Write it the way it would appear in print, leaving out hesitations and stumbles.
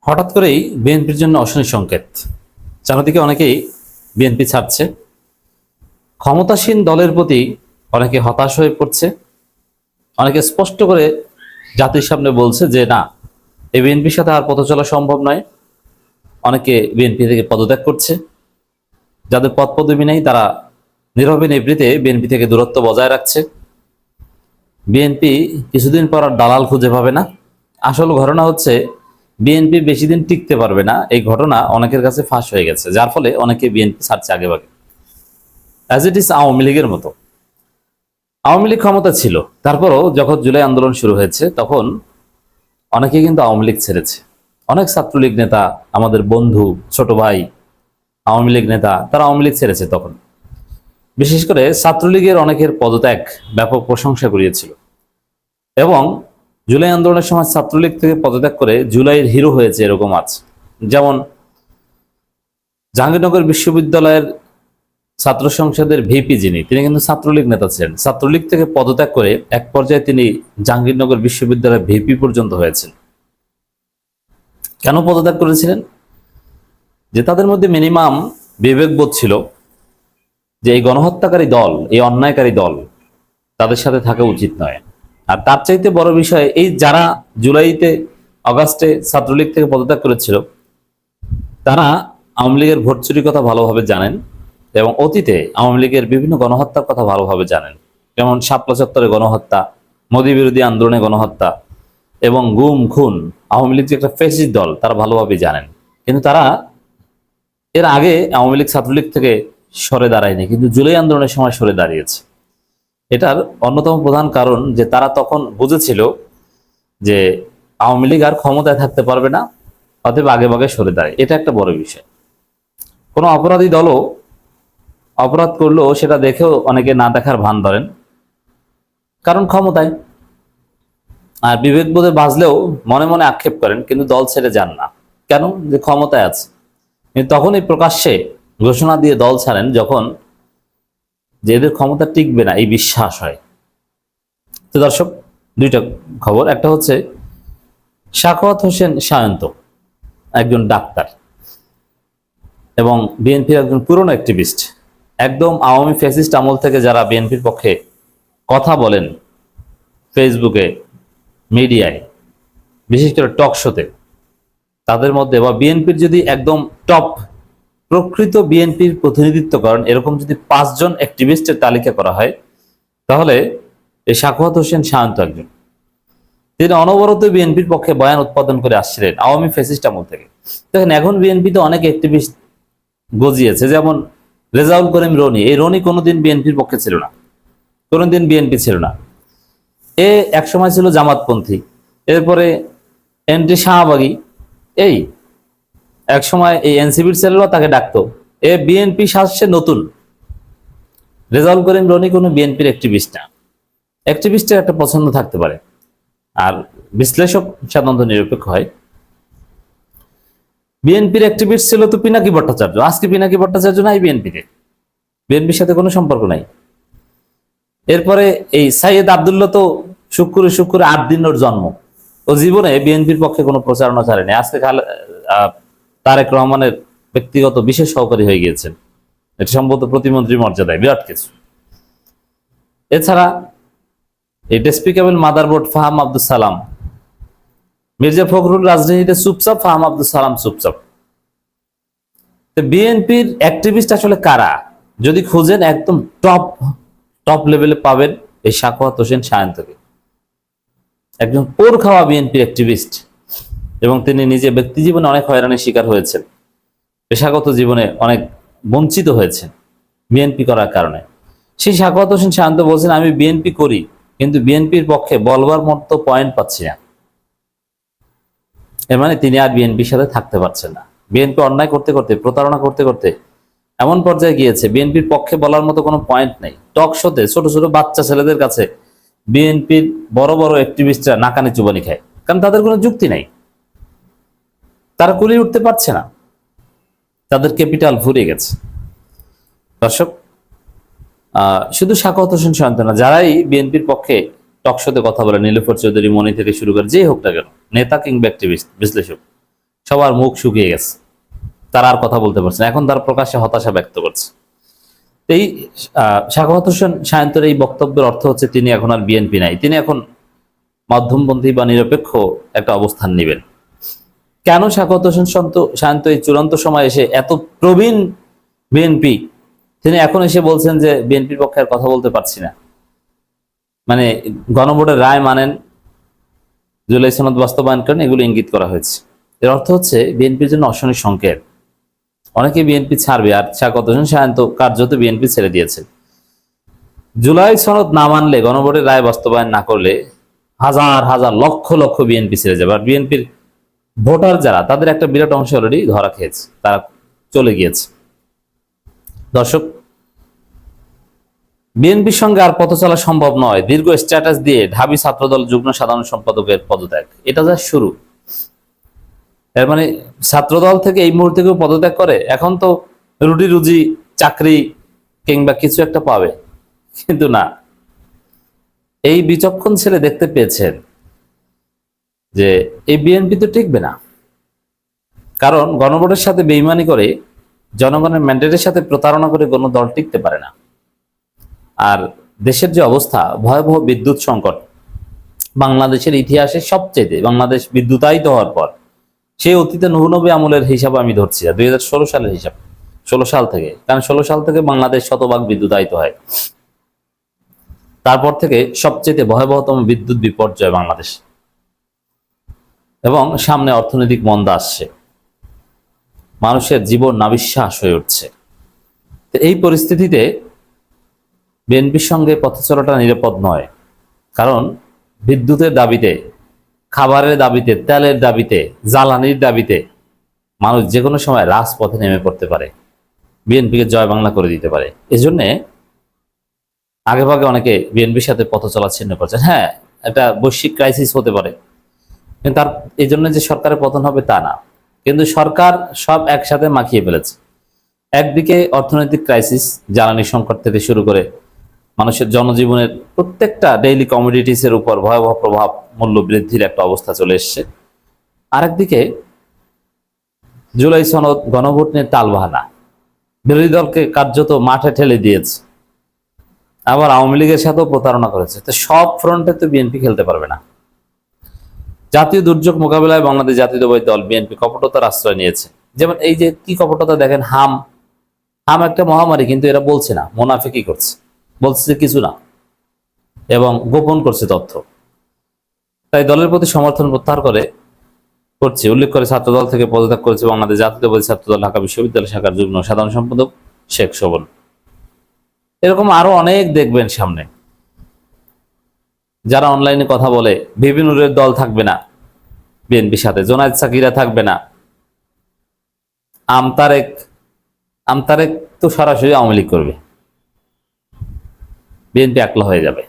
হঠাৎ করেই বিএনপির জন্য অশনি সংকেত। চারদিকে অনেকেই বিএনপি ছাড়ছে, ক্ষমতাসীন দলের প্রতি অনেকে হতাশ হয়ে পড়ছে, অনেকে স্পষ্ট করে জাতির সামনে বলছে যে না, এই বিএনপির সাথে আর পথ চলা সম্ভব নয়। অনেকে বিএনপি থেকে পদত্যাগ করছে, যাদের পদ পদবি নেই তারা নীরবে নিভৃতে বিএনপি থেকে দূরত্ব বজায় রাখছে। বিএনপি কিছুদিন পর আর দালাল খুঁজে পাবে না। আসল ঘটনা হচ্ছে বিএনপি বেশি দিন টিকতে পারবে না, এই ঘটনা অনেকের কাছে ফাঁস হয়ে গেছে, যার ফলে অনেকে বিএনপি ছাড়ছে আগে ভাগে। অ্যাজ ইট ইজ আওয়ামী লীগের মতো। আওয়ামী লীগ ক্ষমতা ছিল, তারপরও যখন জুলাই আন্দোলন শুরু হয়েছে তখন অনেকে কিন্তু আওয়ামী লীগ ছেড়েছে। অনেক ছাত্রলীগ নেতা, আমাদের বন্ধু, ছোট ভাই আওয়ামী লীগ নেতা, তারা আওয়ামী লীগ ছেড়েছে। তখন বিশেষ করে ছাত্রলীগের অনেকের পদত্যাগ ব্যাপক প্রশংসা কুড়িয়েছিল এবং জুলাই আন্দোলনের সময় ছাত্রলীগ থেকে পদত্যাগ করে জুলাইয়ের হিরো হয়েছে এরকম আছে। যেমন জাহাঙ্গীরনগর বিশ্ববিদ্যালয়ের ছাত্র সংসদের ভিপি যিনি, তিনি কিন্তু ছাত্রলীগ নেতা ছিলেন। ছাত্রলীগ থেকে পদত্যাগ করে এক পর্যায়ে তিনি জাহাঙ্গীরনগর বিশ্ববিদ্যালয়ের ভিপি পর্যন্ত হয়েছেন। কেন পদত্যাগ করেছিলেন? যে তাদের মধ্যে মিনিমাম বিবেকবোধ ছিল যে এই গণহত্যাকারী দল, এই অন্যায়কারী দল, তাদের সাথে থাকা উচিত নয়। আর তার চাইতে বড় বিষয়, এই যারা জুলাইতে অগাস্টে ছাত্রলীগ থেকে পদত্যাগ করেছিল তারা আওয়ামী লীগের ভোট চুরির কথা ভালোভাবে জানেন এবং অতীতে আওয়ামী লীগের বিভিন্ন গণহত্যার কথা ভালোভাবে জানেন। যেমন শাপলা চত্বরে গণহত্যা, মোদী বিরোধী আন্দোলনে গণহত্যা এবং গুম খুন, আওয়ামী লীগ যে একটা ফ্যাসিস্ট দল তারা ভালোভাবে জানেন। কিন্তু তারা এর আগে আওয়ামী লীগ ছাত্রলীগ থেকে সরে দাঁড়ায়নি, কিন্তু জুলাই আন্দোলনের সময় সরে দাঁড়িয়েছে। এটার অন্যতম প্রধান কারণ যে তারা তখন বুঝেছিল যে আওয়ামী লীগ আর ক্ষমতায় থাকতে পারবে না, অতএব আগে ভাগে সরে দাঁড়ায়। এটা একটা বড় বিষয়। কোনো অপরাধী দলও অপরাধ করলেও সেটা দেখেও অনেকে না দেখার ভান ধরেন, কারণ ক্ষমতায়। আর বিবেকবোধে বাজলেও মনে মনে আক্ষেপ করেন, কিন্তু দল ছেড়ে যান না। কেন? যে ক্ষমতায় আছে। কিন্তু তখনই প্রকাশ্যে ঘোষণা দিয়ে দল ছাড়েন যখন যে এদের ক্ষমতা টিকবে না এই বিশ্বাস হয়। তো দর্শক, দুইটা খবর। একটা হচ্ছে সাখাওয়াত হোসেন সায়ন্ত একজন ডাক্তার এবং বিএনপির একজন পুরনো অ্যাক্টিভিস্ট। একদম আওয়ামী ফ্যাসিস্ট আমল থেকে যারা বিএনপির পক্ষে কথা বলেন ফেসবুকে, মিডিয়ায়, বিশেষ করে টক শোতে, তাদের মধ্যে বা বিএনপির যদি একদম টপ প্রকৃত বিএনপির প্রতিনিধিত্ব করেন এরকম যদি 5 জন অ্যাক্টিভিস্টের তালিকা করা হয় তাহলে এই সাখাওয়াত হোসেন সায়ন্ত একজন। তিনি অনবরত বিএনপির পক্ষে বয়ান উৎপাদন করে আসছিলেন আওয়ামী ফ্যাসিস্ট আমল থেকে। দেখেন এখন বিএনপিতে অনেক অ্যাক্টিভিস্ট গজিয়েছে, যেমন রেজাউল করিম রনি। এই রনি কোনোদিন বিএনপির পক্ষে ছিল না, কোনোদিন বিএনপি ছিল না। এ একসময় ছিল জামাতপন্থী, এরপরে এনটি শাহবাগী, এই একসময় এই এনসিপির ছেলেরা তাকে ডাকতো। এ বিএনপি সাজছে নতুন। রেজাউল করিম রনি কোনো বিএনপির অ্যাক্টিভিস্ট না। অ্যাক্টিভিস্টের একটা পছন্দ থাকতে পারে, আর বিশ্লেষক সাধারণত নিরপেক্ষ হয়। বিএনপির অ্যাক্টিভিস্ট ছিল তো পিনাকি ভট্টাচার্য। আজকে পিনাকি ভট্টাচার্য নাই বিএনপিতে, বিএনপির সাথে কোনো সম্পর্ক নাই। এরপরে এই সাইয়েদ আবদুল্লাহ তো শুক্রে শুক্রে 8 দিন ওর জন্ম, ও জীবনে বিএনপির পক্ষে কোনো প্রচারণা ছাড়েনি। আজকে তারেক রহমানের ব্যক্তিগত বিশেষ সহকারী হয়ে গিয়েছেন, এটা সম্ভবত প্রতিমন্ত্রী মর্যাদায়, বিরাট কিছু। এছাড়া এই ডেসপিকেবল মাদারবোর্ড ফাহাম আব্দুল সালাম, মির্জা ফখরুল রাজনীতিতে চুপচাপ, ফাহাম আব্দুল সালাম চুপচাপ। বিএনপির অ্যাক্টিভিস্ট আসলে কারা যদি খুঁজেন একদম টপ লেভেলে পাবেন এই সাখাওয়াত হোসেন সায়ন্তকে। একজন পোর খাওয়া বিএনপির অ্যাক্টিভিস্ট এবং তিনি নিজে ব্যক্তি জীবনে অনেক হয়রানির শিকার হয়েছেন, পেশাগত জীবনে অনেক বঞ্চিত হয়েছেন বিএনপি করার কারণে। সেই সাখাওয়াত হোসেন সায়ন্ত বলছেন আমি বিএনপি করি, কিন্তু বিএনপির পক্ষে বলবার মতো পয়েন্ট পাচ্ছি না। এর মানে তিনি আর বিএনপির সাথে থাকতে পারছেন না। বিএনপি অন্যায় করতে করতে, প্রতারণা করতে করতে এমন পর্যায়ে গিয়েছে বিএনপির পক্ষে বলার মতো কোনো পয়েন্ট নেই। টক শোতে ছোট ছোট বাচ্চা ছেলেদের কাছে বিএনপির বড় বড় অ্যাক্টিভিস্টরা নাকানি চুবানি খায়, কারণ তাদের কোনো যুক্তি নাই, তারা কুলিয়ে উঠতে পারছে না, তাদের ক্যাপিটাল ফুরিয়ে গেছে। দর্শক, শুধু সাখাওয়াত হোসেন সায়ন্ত না, যারাই বিএনপির পক্ষে টক শোতে কথা বলে, নীলুফার চৌধুরী, মনি থেকে শুরু করে যেই হোক না কেন, নেতা কিংবা অ্যাক্টিভিস্ট, বিশ্লেষক, সবার মুখ শুকিয়ে গেছে, তারা আর কথা বলতে পারছে না। এখন তার প্রকাশ্যে হতাশা ব্যক্ত করছে। এই সাখাওয়াত হোসেন সায়ন্তের এই বক্তব্যের অর্থ হচ্ছে তিনি এখন আর বিএনপি নাই, তিনি এখন মধ্যমপন্থী বা নিরপেক্ষ একটা অবস্থান নেবেন। কেন সাখাওয়াত হোসেন সায়ন্ত এই চূড়ান্ত সময় এসে এত প্রবীণ বিএনপি, তিনি এখন এসে বলছেন যে বিএনপির পক্ষে আর কথা বলতে পারছি না, মানে গণভোটের রায় মানেন, জুলাই সনদ বাস্তবায়ন করেন, এগুলো ইঙ্গিত করা হয়েছে। এর অর্থ হচ্ছে বিএনপির জন্য অশনি সংকেত, অনেকে বিএনপি ছাড়বে। আর সাখাওয়াত হোসেন সায়ন্ত কার্যত বিএনপি ছেড়ে দিয়েছে। জুলাই সনদ না মানলে, গণভোটের রায় বাস্তবায়ন না করলে হাজার হাজার লক্ষ লক্ষ বিএনপি ছেড়ে যাবে। আর বিএনপির ভোটার যারা, তাদের একটা বিরাট অংশ অলরেডি ধরা খেয়েছে, তারা চলে গিয়েছে। দর্শক, বিএনপির সঙ্গে আর পথ চলা সম্ভব নয়। দীর্ঘ স্ট্যাটাস দিয়ে ঢাবি ছাত্রদল যুগ্ম সাধারণ সম্পাদকের পদত্যাগ, এটা যা শুরু। এর মানে ছাত্রদল থেকে এই মুহূর্তে কেউ পদত্যাগ করে, এখন তো রুটি রুজি, চাকরি কিংবা কিছু একটা পাবে, কিন্তু না। এই বিচক্ষণ ছেলে দেখতে পেয়েছেন যে এই বিএনপি তো টিকবে না, কারণ গণভোটের সাথে বেইমানি করে, জনগণের ম্যান্ডেটের সাথে প্রতারণা করে কোনো দল টিকতে পারে না। আর দেশের যে অবস্থা, ভয়াবহ বিদ্যুৎ সংকট, বাংলাদেশের ইতিহাসে সবচেয়ে, বাংলাদেশ বিদ্যুতায়িত হওয়ার পর, সেই অতীতে নবী আমলের হিসাব আমি ধরছি, 2016 সালের হিসাব, 16 সাল থেকে, কারণ 16 সাল থেকে বাংলাদেশ শতভাগ বিদ্যুতায়িত হয়। তারপর থেকে সবচেয়ে ভয়াবহতম বিদ্যুৎ বিপর্যয় বাংলাদেশ, এবং সামনে অর্থনৈতিক মন্দা আসছে, মানুষের জীবন নাবিশ্বাস হয়ে উঠছে। তো এই পরিস্থিতিতে বিএনপির সঙ্গে পথ চলাটা নিরাপদ নয়, কারণ বিদ্যুতের দাবিতে, খাবারের দাবিতে, তেলের দাবিতে, জ্বালানির দাবিতে মানুষ যে কোনো সময় রাজপথে নেমে পড়তে পারে, বিএনপিকে জয় বাংলা করে দিতে পারে। এজন্যে আগে ভাগে অনেকে বিএনপির সাথে পথ চলা ছিন্ন করছেন। হ্যাঁ, একটা বৈশ্বিক ক্রাইসিস হতে পারে, কিন্তু তার এই জন্য যে সরকারের পতন হবে তা না। কিন্তু সরকার সব একসাথে মাখিয়ে ফেলেছে। একদিকে অর্থনৈতিক ক্রাইসিস, জ্বালানি সংকট থেকে শুরু করে মানুষের জনজীবনের প্রত্যেকটা ডেইলি কমোডিটিসের উপর ভয়াবহ প্রভাব, মূল্য বৃদ্ধির একটা অবস্থা চলে এসছে। আরেকদিকে জুলাই সনদ, গণভোট নিয়ে টালবাহানা, বিরোধী দলকে কার্যত মাঠে ঠেলে দিয়েছে, আবার আওয়ামী লীগের সাথেও প্রতারণা করেছে। তো সব ফ্রন্টে তো বিএনপি খেলতে পারবে না। জাতীয় দুর্যোগ মোকাবিলায় বাংলাদেশ জাতীয়তাবাদী দল বিএনপি কপটতার আশ্রয় নিয়েছে। যেমন এই যে কি কপটতা দেখেন, হাম একটা মহামারী, কিন্তু এরা বলছে না, মুনাফিকি করছে, বলছে যে কিছু না, এবং গোপন করছে তথ্য। তাই দলের প্রতি সমর্থন প্রত্যাহার করছে উল্লেখ করে ছাত্রদল থেকে পদত্যাগ করেছে বাংলাদেশ জাতীয়তাবাদী ছাত্রদল ঢাকা বিশ্ববিদ্যালয় শাখার যুগ্ম সাধারণ সম্পাদক শেখ শোভন। এরকম আরো অনেক দেখবেন সামনে, যারা অনলাইনে কথা বলে। ভিপি নুরের দল থাকবে না বিএনপির সাথে, জোনায়েদ সাকিরা থাকবে না, আমতারেক তো সরাসরি আওয়ামী লীগ করবে, বিএনপি একলা হয়ে যাবে।